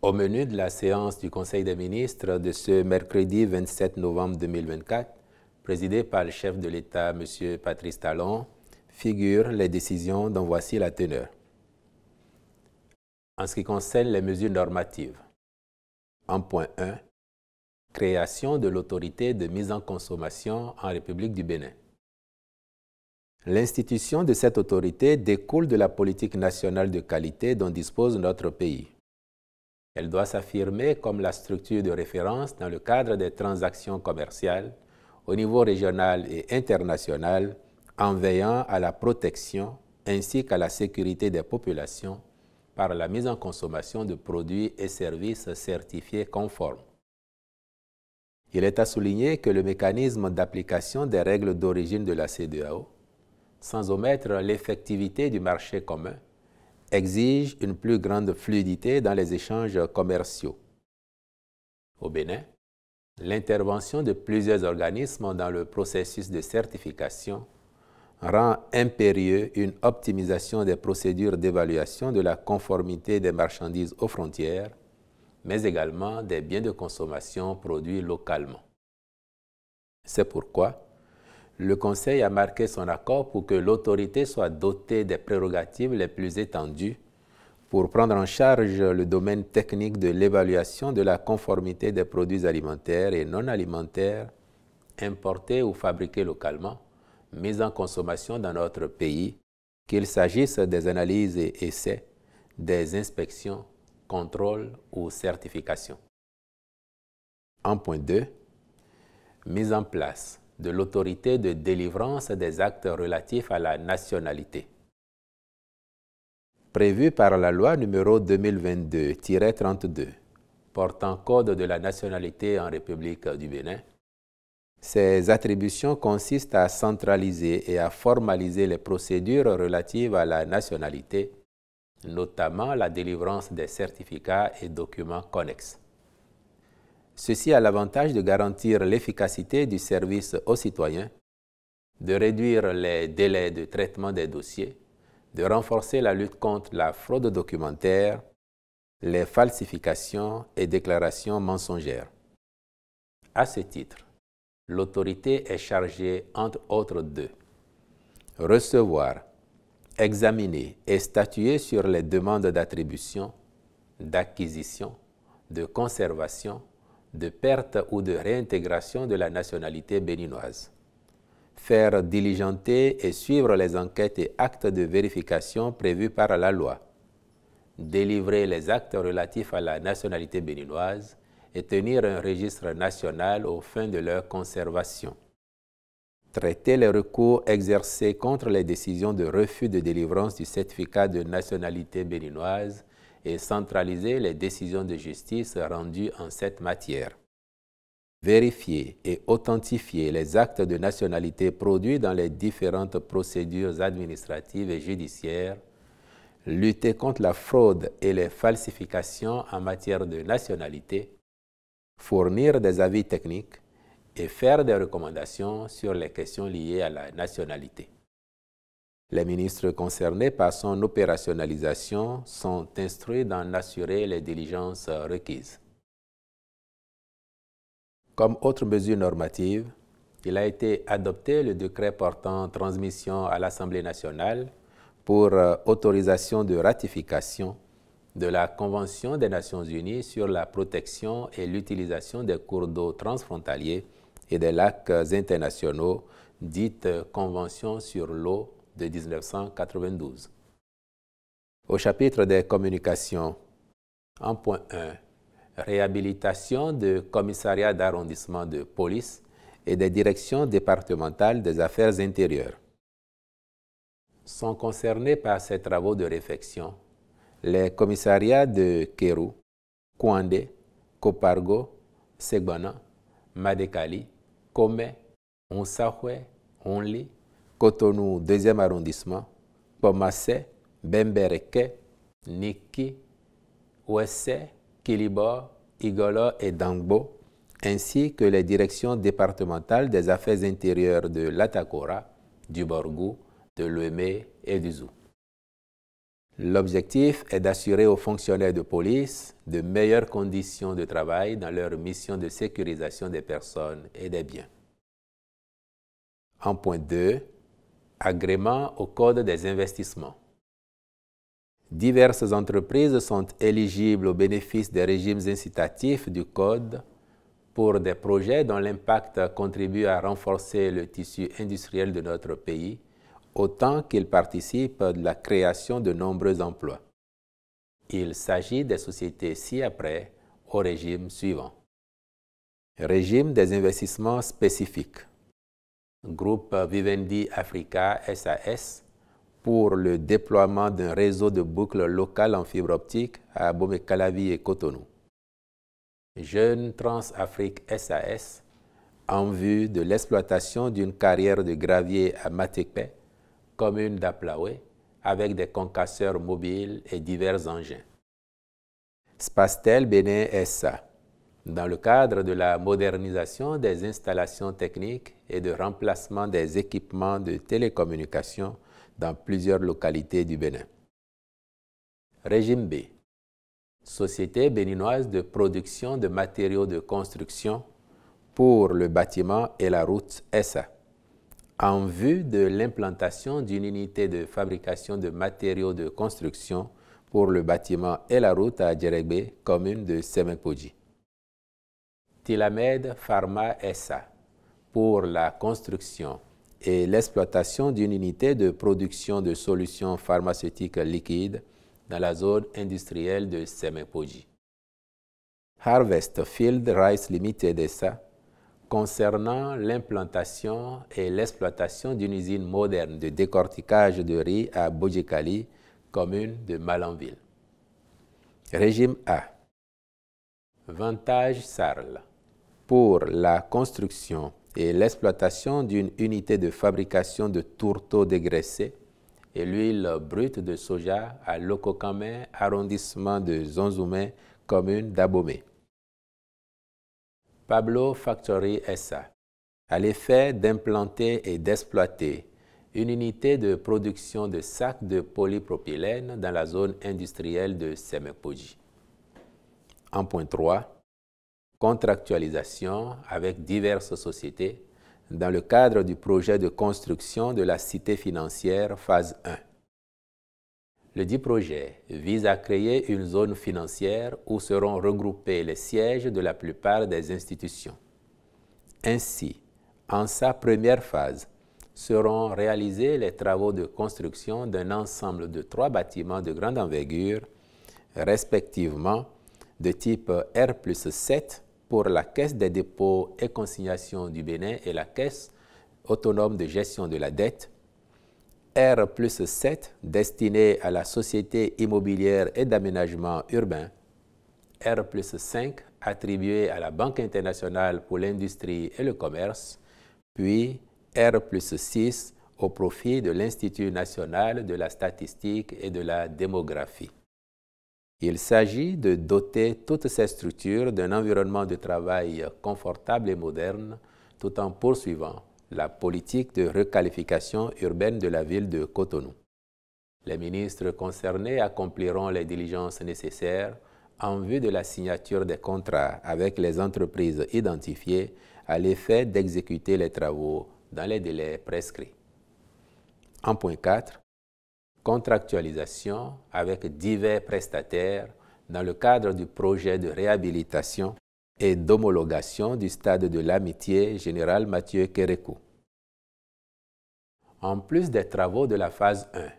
Au menu de la séance du Conseil des ministres de ce mercredi 27 novembre 2024, présidée par le chef de l'État, M. Patrice Talon, figurent les décisions dont voici la teneur. En ce qui concerne les mesures normatives, en point 1, création de l'autorité de mise en consommation en République du Bénin. L'institution de cette autorité découle de la politique nationale de qualité dont dispose notre pays. Elle doit s'affirmer comme la structure de référence dans le cadre des transactions commerciales au niveau régional et international en veillant à la protection ainsi qu'à la sécurité des populations par la mise en consommation de produits et services certifiés conformes. Il est à souligner que le mécanisme d'application des règles d'origine de la CEDEAO, sans omettre l'effectivité du marché commun, exige une plus grande fluidité dans les échanges commerciaux. Au Bénin, l'intervention de plusieurs organismes dans le processus de certification rend impérieux une optimisation des procédures d'évaluation de la conformité des marchandises aux frontières, mais également des biens de consommation produits localement. C'est pourquoi le Conseil a marqué son accord pour que l'autorité soit dotée des prérogatives les plus étendues pour prendre en charge le domaine technique de l'évaluation de la conformité des produits alimentaires et non alimentaires importés ou fabriqués localement, mis en consommation dans notre pays, qu'il s'agisse des analyses et essais, des inspections, contrôles ou certifications. En point 2, mise en place de l'autorité de délivrance des actes relatifs à la nationalité. Prévu par la loi numéro 2022-32 portant code de la nationalité en République du Bénin, ces attributions consistent à centraliser et à formaliser les procédures relatives à la nationalité, notamment la délivrance des certificats et documents connexes. Ceci a l'avantage de garantir l'efficacité du service aux citoyens, de réduire les délais de traitement des dossiers, de renforcer la lutte contre la fraude documentaire, les falsifications et déclarations mensongères. À ce titre, l'autorité est chargée, entre autres, de recevoir, examiner et statuer sur les demandes d'attribution, d'acquisition, de conservation, de perte ou de réintégration de la nationalité béninoise. Faire diligenter et suivre les enquêtes et actes de vérification prévus par la loi. Délivrer les actes relatifs à la nationalité béninoise et tenir un registre national aux fins de leur conservation. Traiter les recours exercés contre les décisions de refus de délivrance du certificat de nationalité béninoise et centraliser les décisions de justice rendues en cette matière. Vérifier et authentifier les actes de nationalité produits dans les différentes procédures administratives et judiciaires, lutter contre la fraude et les falsifications en matière de nationalité, fournir des avis techniques et faire des recommandations sur les questions liées à la nationalité. Les ministres concernés par son opérationnalisation sont instruits d'en assurer les diligences requises. Comme autre mesure normative, il a été adopté le décret portant transmission à l'Assemblée nationale pour autorisation de ratification de la Convention des Nations unies sur la protection et l'utilisation des cours d'eau transfrontaliers et des lacs internationaux, dite Convention sur l'eau de 1992. Au chapitre des communications, en point 1, réhabilitation de commissariats d'arrondissement de police et des directions départementales des affaires intérieures. Sont concernés par ces travaux de réfection les commissariats de Kéru, Kouandé, Kopargo, Segbana, Madekali, Kome, Onsahwe, Onli, Cotonou 2e arrondissement, Pomassé, Bembereke, Niki, Ouessé, Kilibor, Igolo et Dangbo, ainsi que les directions départementales des affaires intérieures de l'Atakora, du Borgou, de l'Ouémé et du Zou. L'objectif est d'assurer aux fonctionnaires de police de meilleures conditions de travail dans leur mission de sécurisation des personnes et des biens. En point 2, agrément au Code des investissements. Diverses entreprises sont éligibles au bénéfice des régimes incitatifs du Code pour des projets dont l'impact contribue à renforcer le tissu industriel de notre pays, autant qu'il participe de la création de nombreux emplois. Il s'agit des sociétés ci-après au régime suivant. Régime des investissements spécifiques. Groupe Vivendi Africa SAS pour le déploiement d'un réseau de boucles locales en fibre optique à Bomé-Calavi et Cotonou. Jeune Transafrique SAS en vue de l'exploitation d'une carrière de gravier à Matekpe, commune d'Aplaoué, avec des concasseurs mobiles et divers engins. Spastel Bénin SA, dans le cadre de la modernisation des installations techniques et de remplacement des équipements de télécommunications dans plusieurs localités du Bénin. Régime B. Société béninoise de production de matériaux de construction pour le bâtiment et la route SA, en vue de l'implantation d'une unité de fabrication de matériaux de construction pour le bâtiment et la route à Djeregbé, commune de Semenkoji. Tilamed Pharma SA pour la construction et l'exploitation d'une unité de production de solutions pharmaceutiques liquides dans la zone industrielle de Semenkoji. Harvest Field Rice Limited SA concernant l'implantation et l'exploitation d'une usine moderne de décortiquage de riz à Bodjekali, commune de Malanville. Régime A. Vantage Sarl pour la construction et l'exploitation d'une unité de fabrication de tourteaux dégraissés et l'huile brute de soja à Lokokame, arrondissement de Zonzoumé, commune d'Abomey. Pablo Factory SA, à l'effet d'implanter et d'exploiter une unité de production de sacs de polypropylène dans la zone industrielle de Semenkoji. En point 3, contractualisation avec diverses sociétés dans le cadre du projet de construction de la cité financière phase 1. Le dit projet vise à créer une zone financière où seront regroupés les sièges de la plupart des institutions. Ainsi, en sa première phase, seront réalisés les travaux de construction d'un ensemble de 3 bâtiments de grande envergure, respectivement de type R+7 pour la Caisse des dépôts et consignations du Bénin et la Caisse autonome de gestion de la dette, R+7 destiné à la Société immobilière et d'aménagement urbain, R+5 attribué à la Banque internationale pour l'industrie et le commerce, puis R+6 au profit de l'Institut national de la statistique et de la démographie. Il s'agit de doter toutes ces structures d'un environnement de travail confortable et moderne, tout en poursuivant la politique de requalification urbaine de la ville de Cotonou. Les ministres concernés accompliront les diligences nécessaires en vue de la signature des contrats avec les entreprises identifiées à l'effet d'exécuter les travaux dans les délais prescrits. En point 4, contractualisation avec divers prestataires dans le cadre du projet de réhabilitation et d'homologation du stade de l'Amitié Général Mathieu Kérékou. En plus des travaux de la phase 1,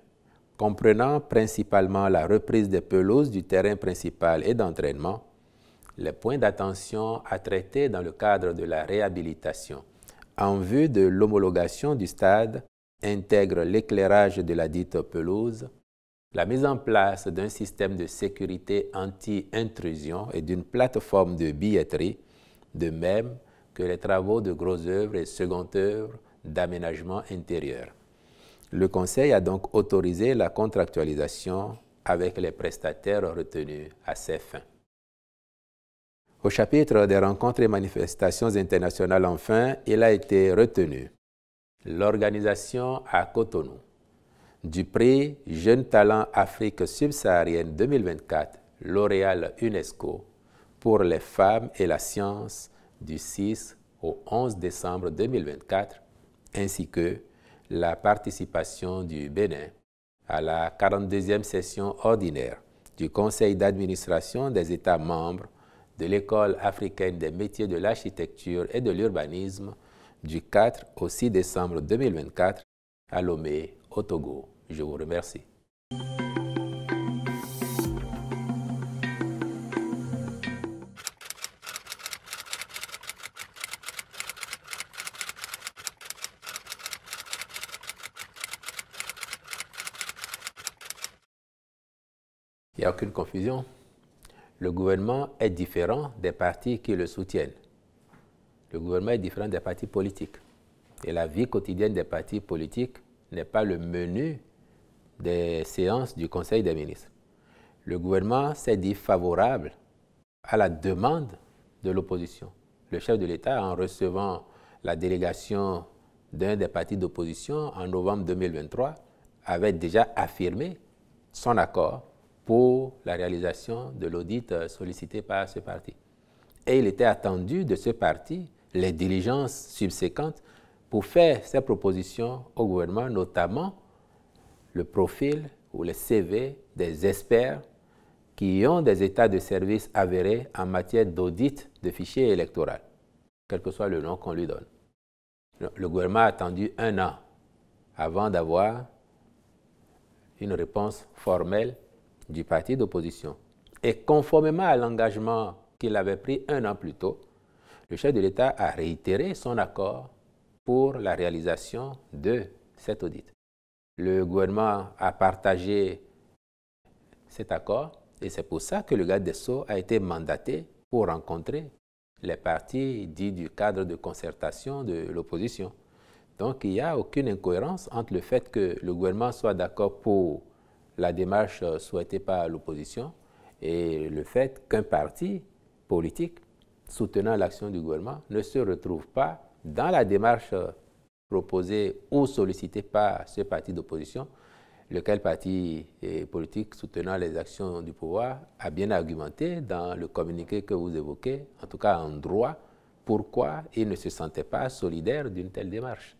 comprenant principalement la reprise des pelouses du terrain principal et d'entraînement, les points d'attention à traiter dans le cadre de la réhabilitation en vue de l'homologation du stade intègrent l'éclairage de la dite pelouse, la mise en place d'un système de sécurité anti-intrusion et d'une plateforme de billetterie, de même que les travaux de gros œuvres et secondes œuvres d'aménagement intérieur. Le Conseil a donc autorisé la contractualisation avec les prestataires retenus à ces fins. Au chapitre des rencontres et manifestations internationales, enfin, il a été retenu l'organisation à Cotonou du prix Jeune Talent Afrique subsaharienne 2024, lauréat UNESCO, pour les femmes et la science du 6 au 11 décembre 2024, ainsi que la participation du Bénin à la 42e session ordinaire du Conseil d'administration des États membres de l'École africaine des métiers de l'architecture et de l'urbanisme du 4 au 6 décembre 2024 à Lomé, au Togo. Je vous remercie. Il n'y a aucune confusion. Le gouvernement est différent des partis qui le soutiennent. Le gouvernement est différent des partis politiques. Et la vie quotidienne des partis politiques n'est pas le menu des séances du Conseil des ministres. Le gouvernement s'est dit favorable à la demande de l'opposition. Le chef de l'État, en recevant la délégation d'un des partis d'opposition en novembre 2023, avait déjà affirmé son accord pour la réalisation de l'audit sollicité par ce parti. Et il était attendu de ce parti les diligences subséquentes pour faire ces propositions au gouvernement, notamment le profil ou les CV des experts qui ont des états de service avérés en matière d'audit de fichiers électoraux, quel que soit le nom qu'on lui donne. Le gouvernement a attendu 1 an avant d'avoir une réponse formelle du parti d'opposition. Et conformément à l'engagement qu'il avait pris 1 an plus tôt, le chef de l'État a réitéré son accord pour la réalisation de cet audit. Le gouvernement a partagé cet accord et c'est pour ça que le garde des Sceaux a été mandaté pour rencontrer les partis dits du cadre de concertation de l'opposition. Donc il n'y a aucune incohérence entre le fait que le gouvernement soit d'accord pour la démarche souhaitée par l'opposition et le fait qu'un parti politique soutenant l'action du gouvernement ne se retrouve pas dans la démarche proposée ou sollicitée par ce parti d'opposition, lequel parti politique soutenant les actions du pouvoir a bien argumenté dans le communiqué que vous évoquez, en tout cas en droit, pourquoi il ne se sentait pas solidaire d'une telle démarche.